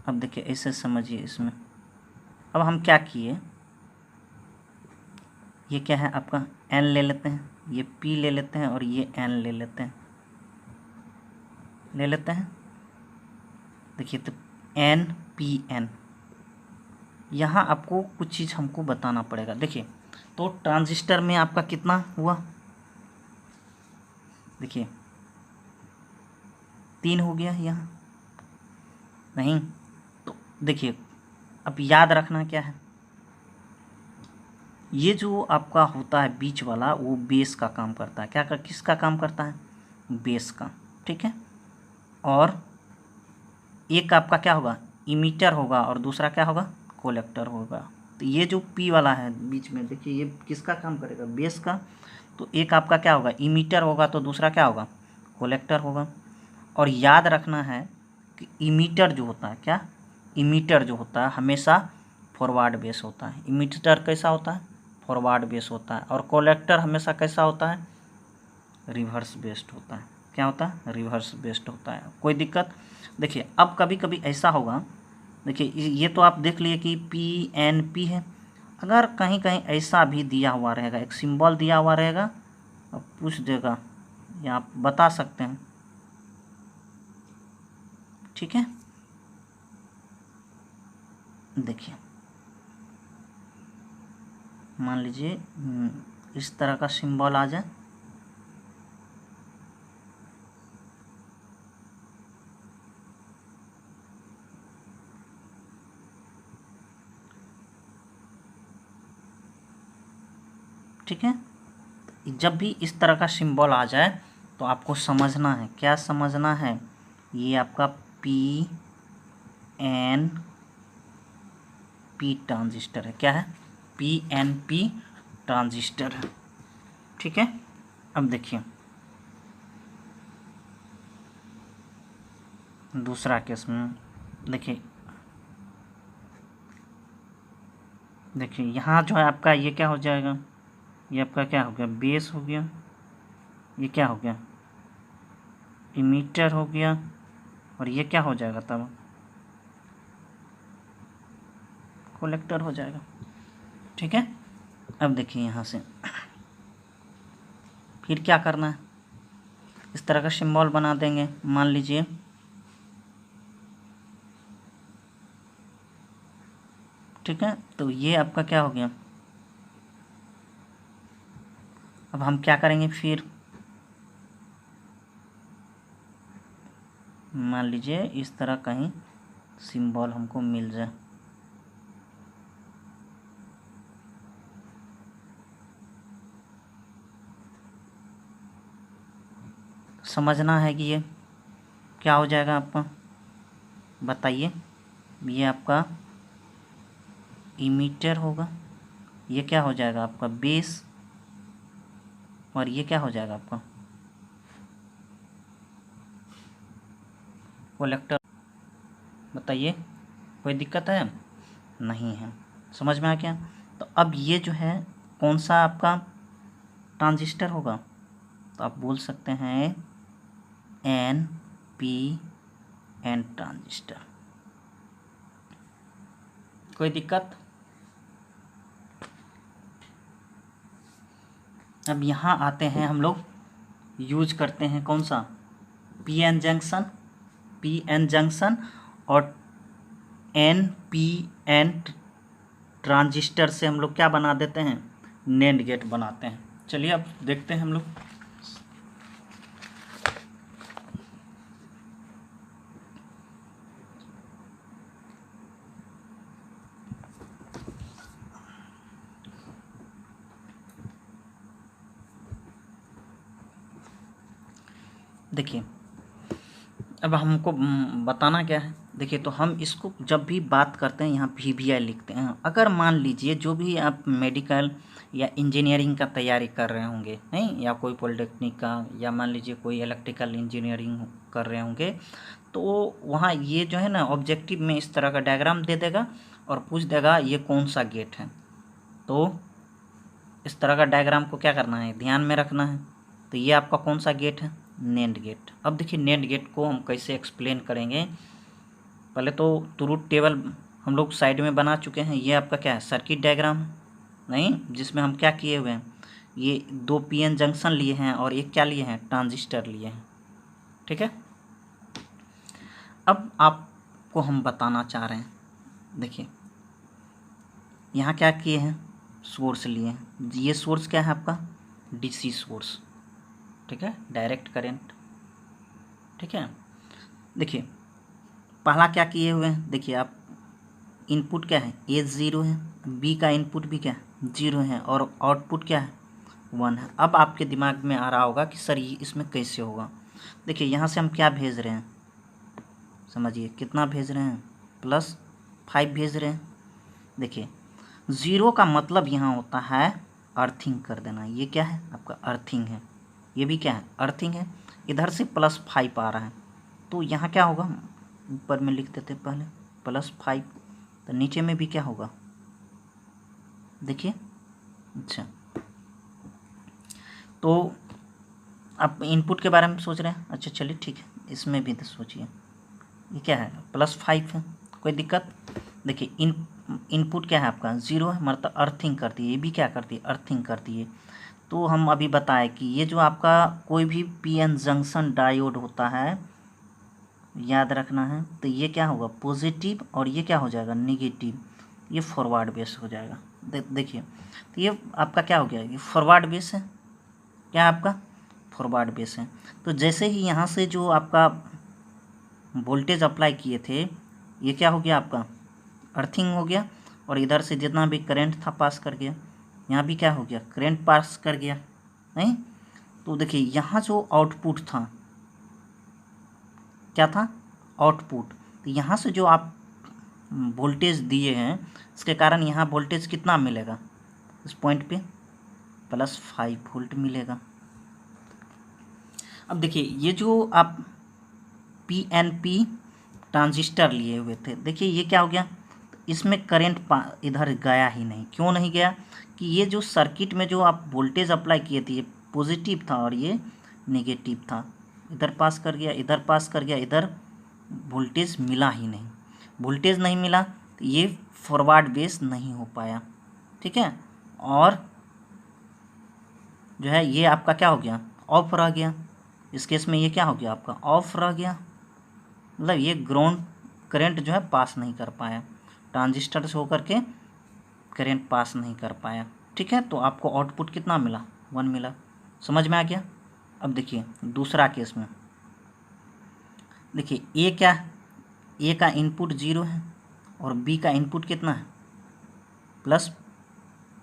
अब देखिए ऐसे समझिए इसमें। अब हम क्या किए, ये क्या है आपका एन ले लेते हैं, ये पी ले लेते हैं और ये एन ले लेते हैं, देखिए तो एन पी एन, यहाँ आपको कुछ चीज़ हमको बताना पड़ेगा। देखिए, तो ट्रांजिस्टर में आपका कितना हुआ, देखिए 3 हो गया यहाँ, नहीं तो देखिए अब याद रखना क्या है, ये जो आपका होता है बीच वाला वो बेस का काम करता है। क्या किसका काम करता है, बेस का, ठीक है। और एक आपका क्या होगा, इमीटर होगा, और दूसरा क्या होगा, कलेक्टर होगा। तो ये जो पी वाला है बीच में, देखिए ये किसका काम करेगा, बेस का। तो एक आपका क्या होगा, इमीटर होगा, तो दूसरा क्या होगा, कलेक्टर होगा। और याद रखना है कि इमीटर जो होता है, क्या, इमीटर जो होता है हमेशा फॉरवर्ड बेस होता है। इमीटर कैसा होता है, फॉरवर्ड बेस होता है। और कलेक्टर हमेशा कैसा होता है, रिवर्स बेस्ड होता है। क्या होता है, रिवर्स बेस्ड होता है। कोई दिक्कत, देखिए अब कभी कभी ऐसा होगा, देखिए ये तो आप देख लिए कि पी एन पी है, अगर कहीं कहीं ऐसा भी दिया हुआ रहेगा, एक सिंबल दिया हुआ रहेगा, अब पूछ देगा, या आप बता सकते हैं, ठीक है। देखिए मान लीजिए इस तरह का सिंबल आ जाए, ठीक है। जब भी इस तरह का सिंबल आ जाए तो आपको समझना है, क्या समझना है, ये आपका पी एन पी ट्रांजिस्टर है। क्या है, पी एन पी ट्रांजिस्टर है, ठीक है। अब देखिए दूसरा केस में, देखिए देखिए यहाँ जो है आपका ये क्या हो जाएगा, ये आपका क्या हो गया, बेस हो गया, ये क्या हो गया, इमीटर हो गया, और ये क्या हो जाएगा तब, कलेक्टर हो जाएगा, ठीक है। अब देखिए यहाँ से फिर क्या करना है, इस तरह का सिंबल बना देंगे, मान लीजिए ठीक है। तो ये आपका क्या हो गया, अब हम क्या करेंगे, फिर मान लीजिए इस तरह कहीं सिंबल हमको मिल जाए, समझना है कि ये क्या हो जाएगा आपका, बताइए। ये आपका इमीटर होगा, ये क्या हो जाएगा आपका बेस, और ये क्या हो जाएगा आपका कलेक्टर। बताइए कोई दिक्कत है, नहीं है, समझ में आ गया। तो अब ये जो है कौन सा आपका ट्रांजिस्टर होगा, तो आप बोल सकते हैं एन पी एन ट्रांजिस्टर। कोई दिक्कत, अब यहाँ आते हैं हम लोग, यूज करते हैं कौन सा, P N junction, P N junction, और एन पी एन ट्रांजिस्टर से हम लोग क्या बना देते हैं, नेंड गेट बनाते हैं। चलिए अब देखते हैं हम लोग, देखिए अब हमको बताना क्या है। देखिए तो हम इसको जब भी बात करते हैं यहाँ VVI लिखते हैं। अगर मान लीजिए जो भी आप मेडिकल या इंजीनियरिंग का तैयारी कर रहे होंगे, नहीं, या कोई पॉलिटेक्निक का, या मान लीजिए कोई इलेक्ट्रिकल इंजीनियरिंग कर रहे होंगे, तो वहाँ ये जो है ना ऑब्जेक्टिव में इस तरह का डायग्राम दे देगा और पूछ देगा ये कौन सा गेट है। तो इस तरह का डायग्राम को क्या करना है, ध्यान में रखना है। तो ये आपका कौन सा गेट है, नेंड गेट। अब देखिए नेंड गेट को हम कैसे एक्सप्लेन करेंगे, पहले तो ट्रूथ टेबल हम लोग साइड में बना चुके हैं। ये आपका क्या है, सर्किट डायग्राम, नहीं, जिसमें हम क्या किए हुए हैं, ये 2 PN जंक्शन लिए हैं और एक क्या लिए हैं, ट्रांजिस्टर लिए हैं, ठीक है। अब आपको हम बताना चाह रहे हैं, देखिए यहाँ क्या किए हैं, सोर्स लिए हैं। ये सोर्स क्या है आपका, डीसी सोर्स, ठीक है, डायरेक्ट करंट, ठीक है। देखिए पहला क्या किए हुए हैं, देखिए आप इनपुट क्या है, ए 0 है, बी का इनपुट भी क्या है 0 है, और आउटपुट क्या है 1 है। अब आपके दिमाग में आ रहा होगा कि सर ये इसमें कैसे होगा। देखिए यहाँ से हम क्या भेज रहे हैं, समझिए कितना भेज रहे हैं, +5 भेज रहे हैं। देखिए 0 का मतलब यहाँ होता है अर्थिंग कर देना, ये क्या है आपका अर्थिंग है, ये भी क्या है अर्थिंग है। इधर से +5 आ रहा है, तो यहाँ क्या होगा, ऊपर में लिख देते पहले +5, तो नीचे में भी क्या होगा, देखिए। अच्छा तो आप इनपुट के बारे में सोच रहे हैं, अच्छा चलिए ठीक है, इसमें भी तो सोचिए, ये क्या है +5 है, कोई दिक्कत। देखिए इनपुट क्या है आपका 0 है, मतलब अर्थिंग करती है, ये भी क्या करती है अर्थिंग करती है। तो हम अभी बताएं कि ये जो आपका कोई भी पीएन जंक्शन डायोड होता है, याद रखना है, तो ये क्या होगा पॉजिटिव, और ये क्या हो जाएगा नेगेटिव, ये फॉरवर्ड बेस हो जाएगा। देखिए तो ये आपका क्या हो गया, ये फॉरवर्ड बेस है, क्या आपका फॉरवर्ड बेस है। तो जैसे ही यहाँ से जो आपका वोल्टेज अप्लाई किए थे, ये क्या हो गया आपका अर्थिंग हो गया, और इधर से जितना भी करंट था पास कर गया, यहाँ भी क्या हो गया करंट पास कर गया, नहीं। तो देखिए यहाँ जो आउटपुट था क्या था आउटपुट, तो यहाँ से जो आप वोल्टेज दिए हैं, इसके कारण यहाँ वोल्टेज कितना मिलेगा इस पॉइंट पे +5 वोल्ट मिलेगा। अब देखिए ये जो आप PNP ट्रांजिस्टर लिए हुए थे, देखिए ये क्या हो गया, इसमें करंट इधर गया ही नहीं, क्यों नहीं गया कि ये जो सर्किट में जो आप वोल्टेज अप्लाई किए थे, ये पॉजिटिव था और ये नेगेटिव था, इधर पास कर गया, इधर पास कर गया, इधर वोल्टेज मिला ही नहीं, वोल्टेज नहीं मिला तो ये फॉरवर्ड बेस नहीं हो पाया, ठीक है। और जो है ये आपका क्या हो गया ऑफ रह गया, इस केस में ये क्या हो गया आपका ऑफ रह गया, मतलब ये ग्राउंड करंट जो है पास नहीं कर पाया, ट्रांजिस्टर से होकर के करंट पास नहीं कर पाया, ठीक है। तो आपको आउटपुट कितना मिला 1 मिला, समझ में आ गया। अब देखिए दूसरा केस में, देखिए ए क्या, ए का इनपुट 0 है और बी का इनपुट कितना है प्लस,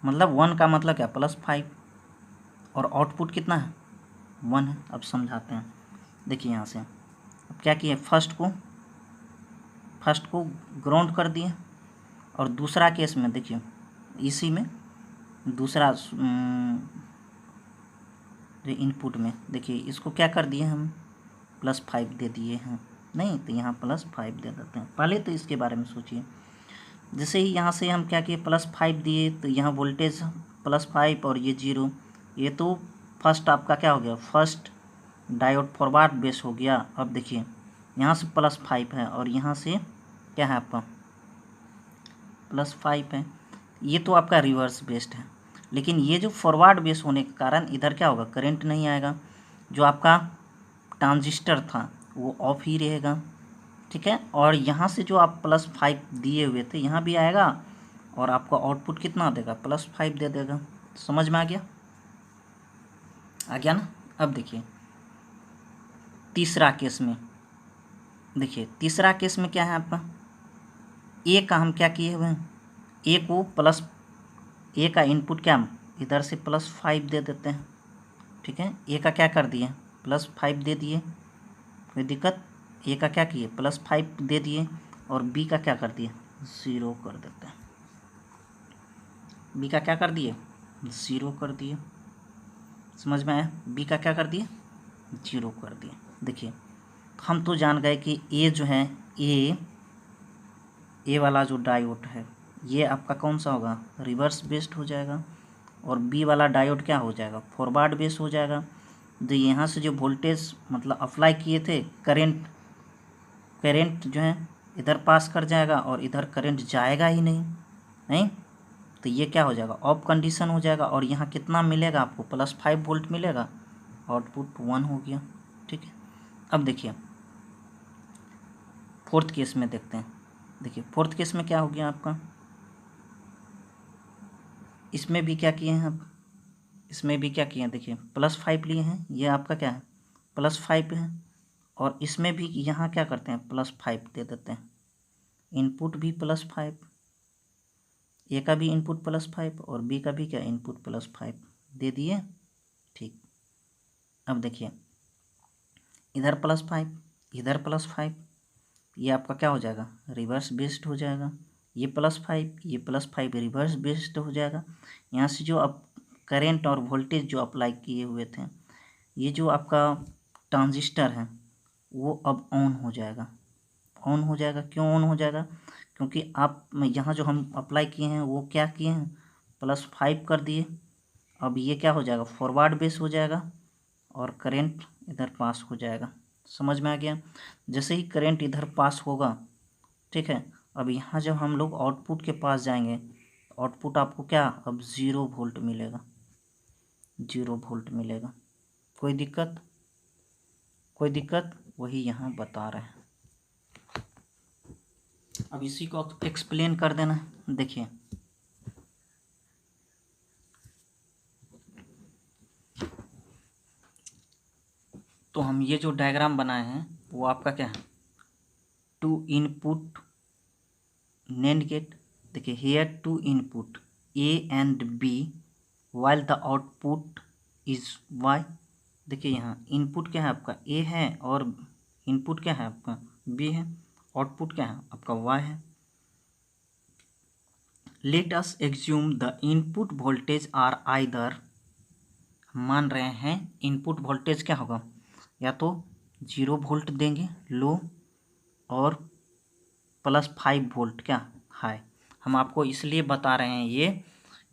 मतलब 1 का मतलब क्या +5, और आउटपुट कितना है 1 है। अब समझाते हैं, देखिए यहाँ से अब क्या किए, फर्स्ट को ग्राउंड कर दिए, और दूसरा केस में देखिए इसी में दूसरा इनपुट में देखिए इसको क्या कर दिए हम +5 दे दिए हैं, नहीं तो यहाँ +5 दे देते हैं। पहले तो इसके बारे में सोचिए, जैसे ही यहाँ से हम क्या किए +5 दिए, तो यहाँ वोल्टेज +5 और ये 0, ये तो फर्स्ट आपका क्या हो गया फर्स्ट डायोड फॉरवर्ड बेस हो गया। अब देखिए यहाँ से +5 है और यहाँ से क्या है आपका +5 है, ये तो आपका रिवर्स बेस्ड है, लेकिन ये जो फॉरवर्ड बेस होने के कारण इधर क्या होगा करंट नहीं आएगा, जो आपका ट्रांजिस्टर था वो ऑफ ही रहेगा, ठीक है। और यहाँ से जो आप +5 दिए हुए थे यहाँ भी आएगा, और आपको आउटपुट कितना देगा +5 दे देगा। समझ में आ गया ना। अब देखिए तीसरा केस में, देखिए तीसरा केस में क्या है आपका ए का हम क्या किए हुए हैं, ए का इनपुट क्या इधर से +5 दे देते हैं, ठीक है। ए का क्या कर दिए +5 दे दिए, कोई दिक्कत, ए का क्या किए +5 दे दिए, और बी का क्या कर दिए 0 कर देते हैं, बी का क्या कर दिए 0 कर दिए, समझ में आया, बी का क्या कर दिए 0 कर दिए। देखिए हम तो जान गए कि ए जो है ए वाला जो डायोड है ये आपका कौन सा होगा रिवर्स बेस्ड हो जाएगा, और बी वाला डायोड क्या हो जाएगा फॉरवर्ड बेस हो जाएगा। तो यहाँ से जो वोल्टेज मतलब अप्लाई किए थे करंट जो है इधर पास कर जाएगा, और इधर करंट जाएगा ही नहीं, तो ये क्या हो जाएगा ऑफ कंडीशन हो जाएगा, और यहाँ कितना मिलेगा आपको +5 वोल्ट मिलेगा, आउटपुट 1 हो गया, ठीक है। अब देखिए फोर्थ केस में देखते हैं, देखिए फोर्थ केस में क्या हो गया आपका इसमें भी क्या किए हैं आप, इसमें भी क्या किए हैं, देखिए +5 लिए हैं, ये आपका क्या है +5 है, और इसमें भी यहाँ क्या करते हैं +5 दे देते हैं, इनपुट भी +5, ए का भी इनपुट +5 और बी का भी क्या इनपुट +5 दे दिए। ठीक, अब देखिए इधर +5 इधर +5, ये आपका क्या हो जाएगा रिवर्स बेस्ड हो जाएगा, ये +5 ये +5 रिवर्स बेस्ड हो जाएगा। यहाँ से जो अब करंट और वोल्टेज जो अप्लाई किए हुए थे, ये जो आपका ट्रांजिस्टर है वो अब ऑन हो जाएगा। ऑन हो जाएगा, क्यों ऑन हो जाएगा, क्योंकि आप यहाँ जो हम अप्लाई किए हैं वो क्या किए हैं +5 कर दिए। अब ये क्या हो जाएगा फॉरवर्ड बेस हो जाएगा और करंट इधर पास हो जाएगा। समझ में आ गया। जैसे ही करंट इधर पास होगा, ठीक है, अब यहाँ जब हम लोग आउटपुट के पास जाएंगे, आउटपुट आपको क्या अब 0 वोल्ट मिलेगा, 0 वोल्ट मिलेगा। कोई दिक्कत, कोई दिक्कत, वही यहाँ बता रहे हैं। अब इसी को एक्सप्लेन कर देना। देखिए तो हम ये जो डायग्राम बनाए हैं वो आपका क्या है, 2 इनपुट NAND गेट। देखिए here 2 input A and B while the output is Y। देखिए यहाँ इनपुट क्या है आपका A है और इनपुट क्या है आपका B है, आउटपुट क्या है आपका Y है। Let us assume the input voltage are either, मान रहे हैं इनपुट वोल्टेज क्या होगा, या तो 0 वोल्ट देंगे लो और +5 वोल्ट क्या हाई। हम आपको इसलिए बता रहे हैं ये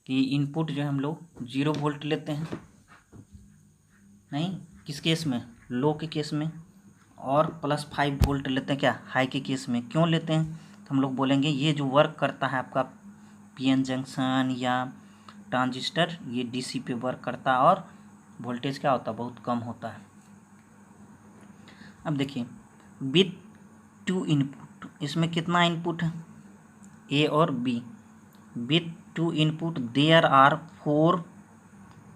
कि इनपुट जो हम लोग 0 वोल्ट लेते हैं, नहीं किस केस में लो के केस में, और +5 वोल्ट लेते हैं क्या हाई के केस में। क्यों लेते हैं तो हम लोग बोलेंगे ये जो वर्क करता है आपका PN जंक्शन या ट्रांजिस्टर, ये DC पे वर्क करता है और वोल्टेज क्या होता है बहुत कम होता है। अब देखिए विथ 2 इनपुट, इसमें कितना इनपुट है A और B। With 2 input there are 4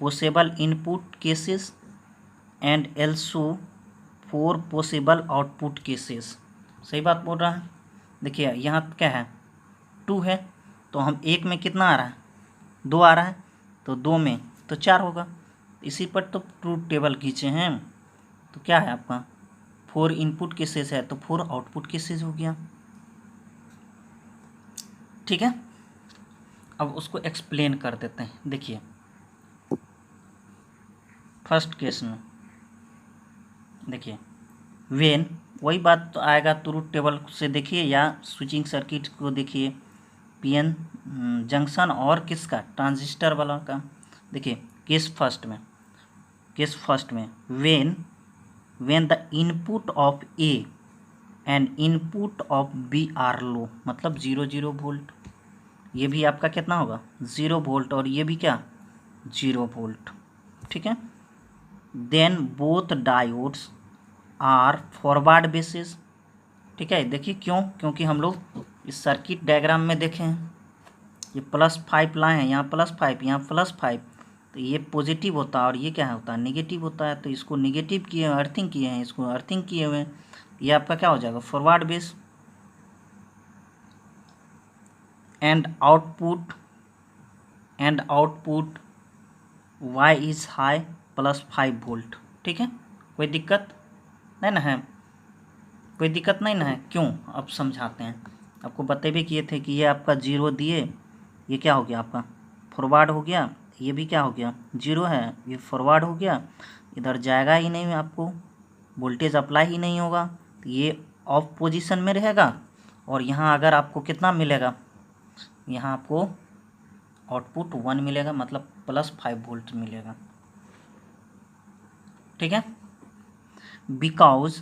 possible input cases and also 4 possible output cases. सही बात बोल रहा है। देखिए यहाँ क्या है 2 है, तो हम एक में कितना आ रहा है 2 आ रहा है, तो 2 में तो 4 होगा। इसी पर तो ट्रूथ टेबल खींचे हैं, तो क्या है आपका 4 इनपुट केसेस है तो 4 आउटपुट केसेस हो गया। ठीक है, अब उसको एक्सप्लेन कर देते हैं। देखिए फर्स्ट केस में देखिए वेन, वही बात तो आएगा ट्रूथ टेबल से देखिए या स्विचिंग सर्किट को देखिए, PN जंक्शन और किसका ट्रांजिस्टर वाला का। देखिए केस फर्स्ट में when the input of A and input of B are low, मतलब 0 वोल्ट, ये भी आपका कितना होगा 0 वोल्ट और ये भी क्या 0 वोल्ट। ठीक है, then both diodes are forward basis. ठीक है, देखिए क्यों, क्योंकि हम लोग इस सर्किट डायग्राम में देखें ये +5 लाए हैं, यहाँ +5 यहाँ +5, तो ये पॉजिटिव होता है और ये क्या होता है नेगेटिव होता है। तो इसको नेगेटिव किए अर्थिंग किए हैं, इसको अर्थिंग किए हुए हैं, ये आपका क्या हो जाएगा forward base. And output Y is high +5 volt. ठीक है, कोई दिक्कत नहीं ना है, कोई दिक्कत नहीं ना है। क्यों, अब समझाते हैं। आपको बतेबे किए थे कि ये आपका 0 दिए, ये क्या हो गया आपका फॉरवर्ड हो गया, ये भी क्या हो गया 0 है, ये फॉरवर्ड हो गया, इधर जाएगा ही नहीं, आपको वोल्टेज अप्लाई ही नहीं होगा, तो ये ऑफ पोजीशन में रहेगा। और यहाँ अगर आपको कितना मिलेगा, यहाँ आपको आउटपुट 1 मिलेगा, मतलब +5 वोल्ट मिलेगा। ठीक है, because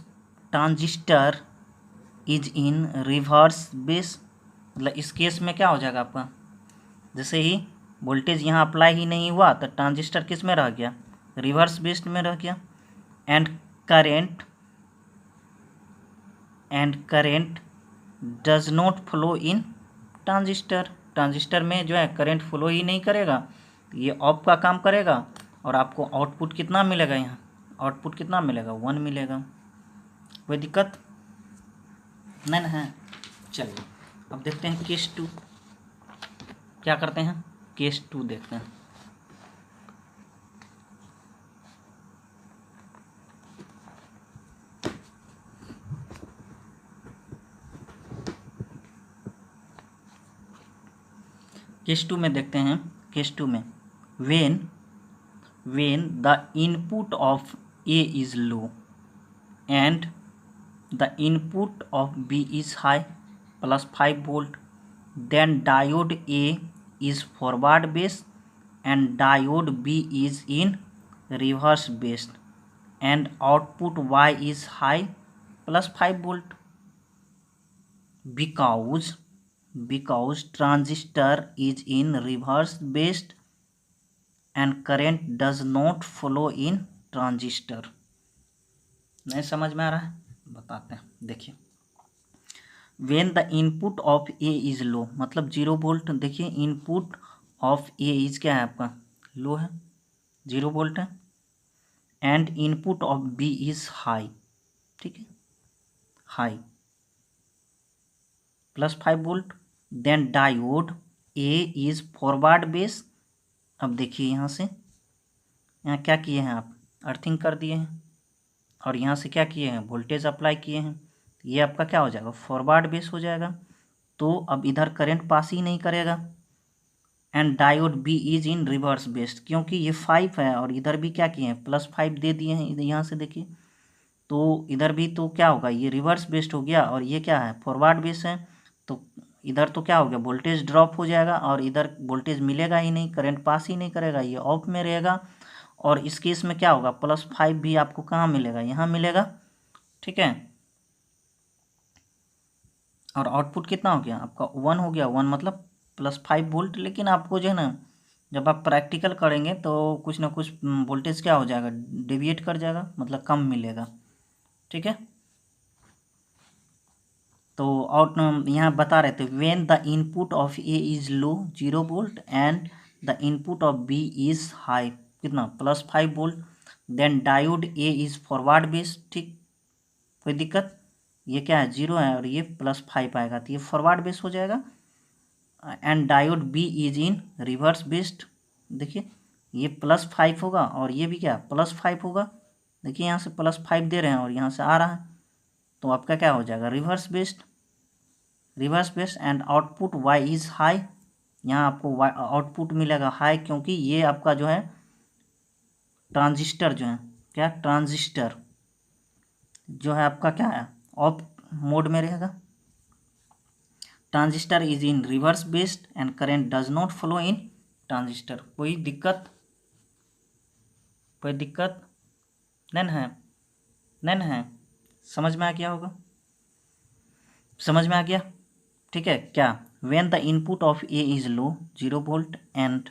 transistor is in reverse base, मतलब इस केस में क्या हो जाएगा आपका, जैसे ही वोल्टेज यहाँ अप्लाई ही नहीं हुआ तो ट्रांजिस्टर किस में रह गया रिवर्स बेस्ड में रह गया। And current does not flow in transistor, transistor में जो है करंट फ्लो ही नहीं करेगा, ये ऑफ का काम करेगा और आपको आउटपुट कितना मिलेगा, यहाँ आउटपुट कितना मिलेगा 1 मिलेगा। कोई दिक्कत नहीं ना है। चलिए अब देखते हैं केस 2, क्या करते हैं केस 2 देखते हैं। केस 2 में देखते हैं, केस 2 में when the input of A is low and the input of B is high plus 5 volt, then diode A is forward based and diode B is in reverse based and output Y is high plus 5 volt because transistor is in reverse based and current does not flow in transistor। नहीं समझ में आ रहा है, बताते हैं, देखिए when the input of A is low मतलब 0 volt, देखिए इनपुट ऑफ A इज क्या है आपका लो है 0 वोल्ट है, and input of B is high, ठीक है high plus 5 volt, then diode A is forward base. अब देखिए यहाँ से यहाँ क्या किए हैं आप अर्थिंग कर दिए हैं और यहाँ से क्या किए हैं वोल्टेज अप्लाई किए हैं, ये आपका क्या हो जाएगा फॉरवर्ड बेस हो जाएगा, तो अब इधर करंट पास ही नहीं करेगा। And diode B is in reverse based, क्योंकि ये 5 है और इधर भी क्या किए हैं प्लस 5 दे दिए हैं, यहाँ से देखिए तो इधर भी तो क्या होगा ये रिवर्स बेस्ड हो गया और ये क्या है फॉरवर्ड बेस है, तो इधर तो क्या हो गया वोल्टेज ड्रॉप हो जाएगा और इधर वोल्टेज मिलेगा ही नहीं, करंट पास ही नहीं करेगा, ये ऑफ में रहेगा। और इस केस में क्या होगा प्लस 5 भी आपको कहाँ मिलेगा यहाँ मिलेगा, ठीक है। और आउटपुट कितना हो गया आपका 1 हो गया, 1 मतलब प्लस 5 वोल्ट। लेकिन आपको जो है ना जब आप प्रैक्टिकल करेंगे तो कुछ ना कुछ वोल्टेज क्या हो जाएगा डेविएट कर जाएगा, मतलब कम मिलेगा, ठीक है। तो और यहाँ बता रहे थे when the input of A is low 0 volt and the input of B is high कितना plus 5 volt, then diode A is forward bias, ठीक कोई दिक्कत, ये क्या है 0 है और ये प्लस 5 आएगा तो ये फॉरवर्ड बेस हो जाएगा। And diode B is in reverse based, देखिए ये प्लस 5 होगा और ये भी क्या प्लस 5 होगा, देखिए यहाँ से प्लस 5 दे रहे हैं और यहाँ से आ रहा है, तो आपका क्या हो जाएगा reverse based and output Y is high, यहाँ आपको आउटपुट मिलेगा हाई क्योंकि ये आपका जो है ट्रांजिस्टर जो है क्या ट्रांजिस्टर जो है आपका क्या है ऑफ मोड में रहेगा। Transistor is in reverse based and current does not flow in transistor. कोई दिक्कत नहीं है, नहीं है, समझ में आ गया होगा, समझ में आ गया, ठीक है क्या। When the input of A is low 0 volt and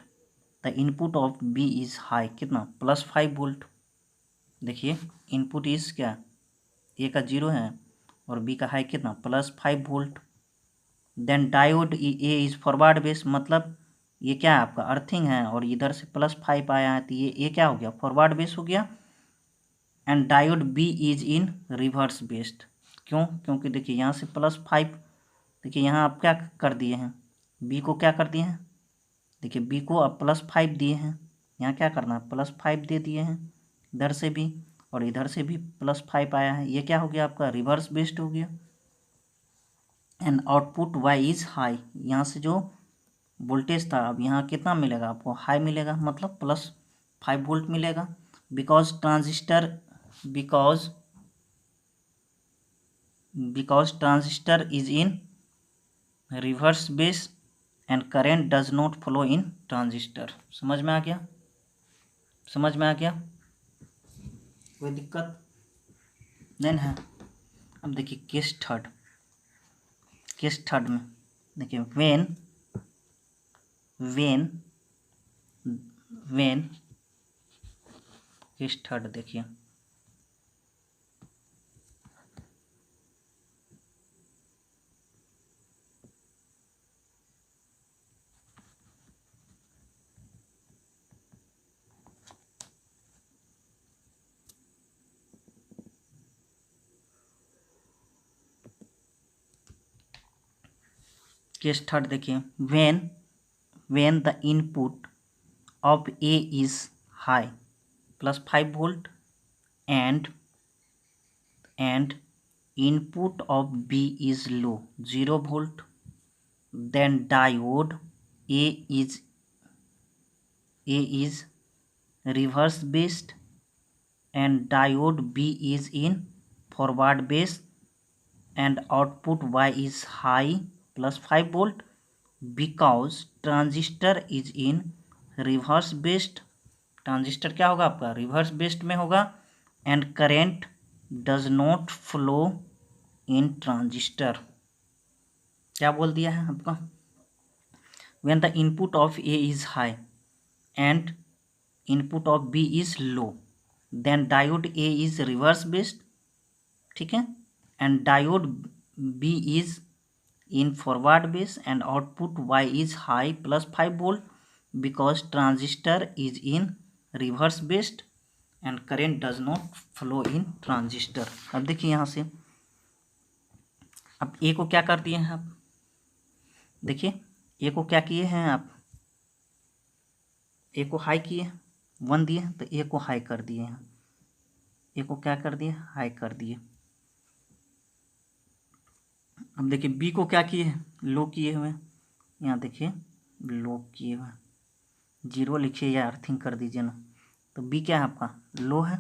the input of B is high कितना प्लस 5 वोल्ट, देखिए इनपुट इज क्या ए का 0 है और बी का हाई कितना plus 5 volt, then diode A is forward base मतलब ये क्या है आपका अर्थिंग है और इधर से प्लस 5 आया है तो ये क्या हो गया फॉरवर्ड बेस हो गया। And diode B is in reverse based, क्योंकि देखिए यहाँ से प्लस 5, देखिए यहाँ आप क्या कर दिए हैं बी को क्या कर दिए हैं, देखिए बी को आप प्लस 5 दिए हैं, यहाँ क्या करना है प्लस 5 दे दिए हैं इधर से भी और इधर से भी प्लस 5 आया है, ये क्या हो गया आपका रिवर्स बेस्ड हो गया। And output Y is high, यहाँ से जो वोल्टेज था अब यहाँ कितना मिलेगा आपको हाई मिलेगा मतलब प्लस 5 वोल्ट मिलेगा, because transistor is in reverse base and current does not flow in transistor. समझ में आ गया, समझ में आ गया, कोई दिक्कत नहीं है। अब देखिए केस थर्ड में देखिए वेन केस थर्ड देखिए केस थर्ड देखिए, when the input of A is high +5 volt and input of B is low 0 volt, then diode A is reverse based and diode B is in forward base and output Y is high +5 volt because transistor is in reverse based, transistor क्या होगा आपका reverse based में होगा, and current does not flow in transistor. क्या बोल दिया है आपका, when the input of A is high and input of B is low then diode A is reverse based, ठीक है, and diode B is in forward base and output Y is high +5 volt because transistor is in reverse based and current does not flow in transistor। अब देखिए यहाँ से अब A को क्या कर दिए हैं आप, देखिए A को क्या किए हैं आप, ए को हाई किए 1 दिए तो ए को हाई कर दिए हैं, ए को क्या कर दिए हाई कर दिए। अब देखिए बी को क्या किए लो किए हुए, यहाँ देखिए लो किए हुए 0 लिखिए या अर्थिंग कर दीजिए ना, तो बी क्या है आपका लो है।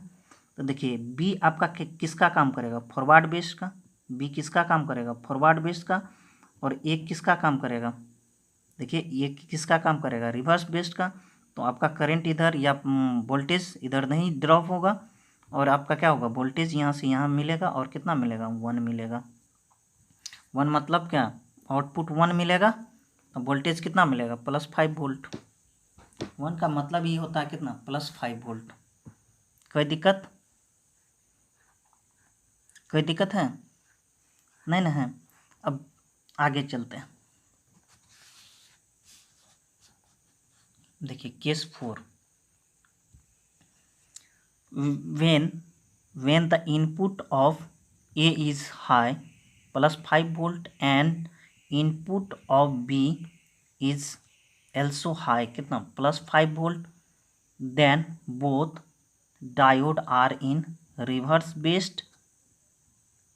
तो देखिए बी आपका किसका काम करेगा फॉरवर्ड बेस का, बी किसका काम करेगा फॉरवर्ड बेस का, और ए किसका काम करेगा, देखिए ये किसका काम करेगा रिवर्स बेस्ड का। तो आपका करंट इधर या वोल्टेज इधर नहीं ड्रॉप होगा और आपका क्या होगा वोल्टेज यहाँ से यहाँ मिलेगा और कितना मिलेगा 1 मिलेगा। 1 मतलब क्या आउटपुट 1 मिलेगा तो वोल्टेज कितना मिलेगा +5 वोल्ट। 1 का मतलब ये होता है कितना +5 वोल्ट। कोई दिक्कत, कोई दिक्कत है नहीं ना है। अब आगे चलते हैं, देखिए case 4, when the input of A is high +5 volt and input of B is also high कितना +5 volt then both diode are in reverse based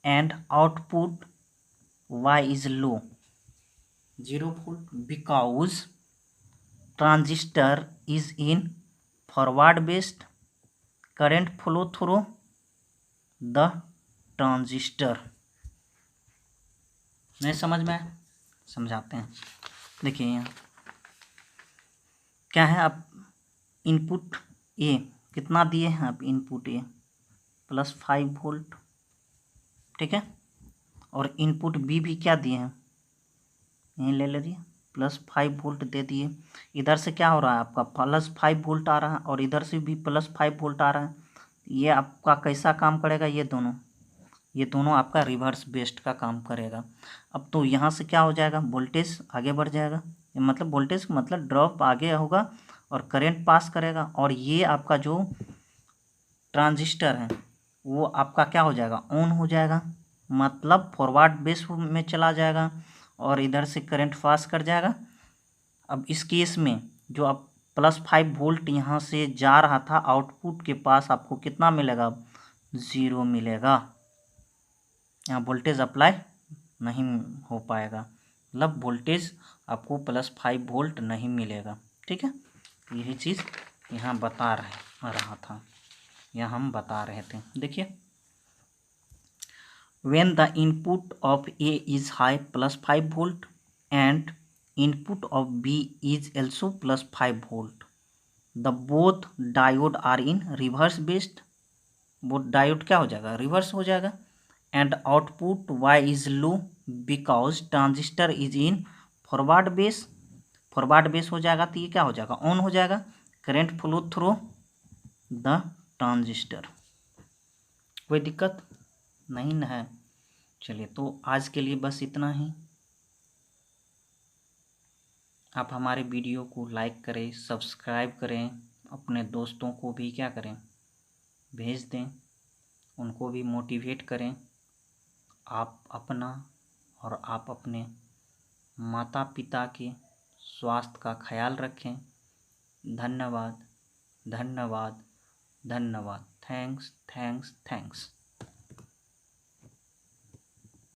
and output Y is low 0 volt because transistor is in forward based, current flow through the transistor. नहीं समझ में समझाते हैं, देखिए यहाँ क्या है आप इनपुट ए कितना दिए हैं आप इनपुट ए +5 वोल्ट, ठीक है, और इनपुट बी भी क्या दिए हैं यहीं ले लीजिए +5 वोल्ट दे दिए। इधर से क्या हो रहा है आपका +5 वोल्ट आ रहा है और इधर से भी +5 वोल्ट आ रहा है। ये आपका कैसा काम करेगा, ये दोनों आपका रिवर्स बेस्ड का काम करेगा। अब तो यहाँ से क्या हो जाएगा वोल्टेज आगे बढ़ जाएगा, मतलब वोल्टेज मतलब ड्रॉप आगे होगा और करंट पास करेगा, और ये आपका जो ट्रांजिस्टर है वो आपका क्या हो जाएगा ऑन हो जाएगा, मतलब फॉरवर्ड बेस में चला जाएगा और इधर से करंट पास कर जाएगा। अब इस केस में जो आप +5 वोल्ट यहाँ से जा रहा था आउटपुट के पास आपको कितना मिलेगा 0 मिलेगा, यहाँ वोल्टेज अप्लाई नहीं हो पाएगा, मतलब वोल्टेज आपको +5 वोल्ट नहीं मिलेगा, ठीक है। यही चीज़ यहाँ बता रहा था, यहाँ हम बता रहे थे। देखिए when the input of A is high +5 volt and input of B is also +5 volt, the both diode are in reverse based, वो डायोड क्या हो जाएगा रिवर्स हो जाएगा, and output Y is low because transistor is in forward base, forward base हो जाएगा तो ये क्या हो जाएगा ऑन हो जाएगा, current flow through the transistor. कोई दिक्कत नहीं ना है। चलिए तो आज के लिए बस इतना ही। आप हमारे वीडियो को लाइक करें, सब्सक्राइब करें, अपने दोस्तों को भी क्या करें भेज दें, उनको भी मोटिवेट करें। आप अपना और आप अपने माता पिता के स्वास्थ्य का ख्याल रखें। धन्यवाद, धन्यवाद, धन्यवाद। Thanks, thanks, thanks.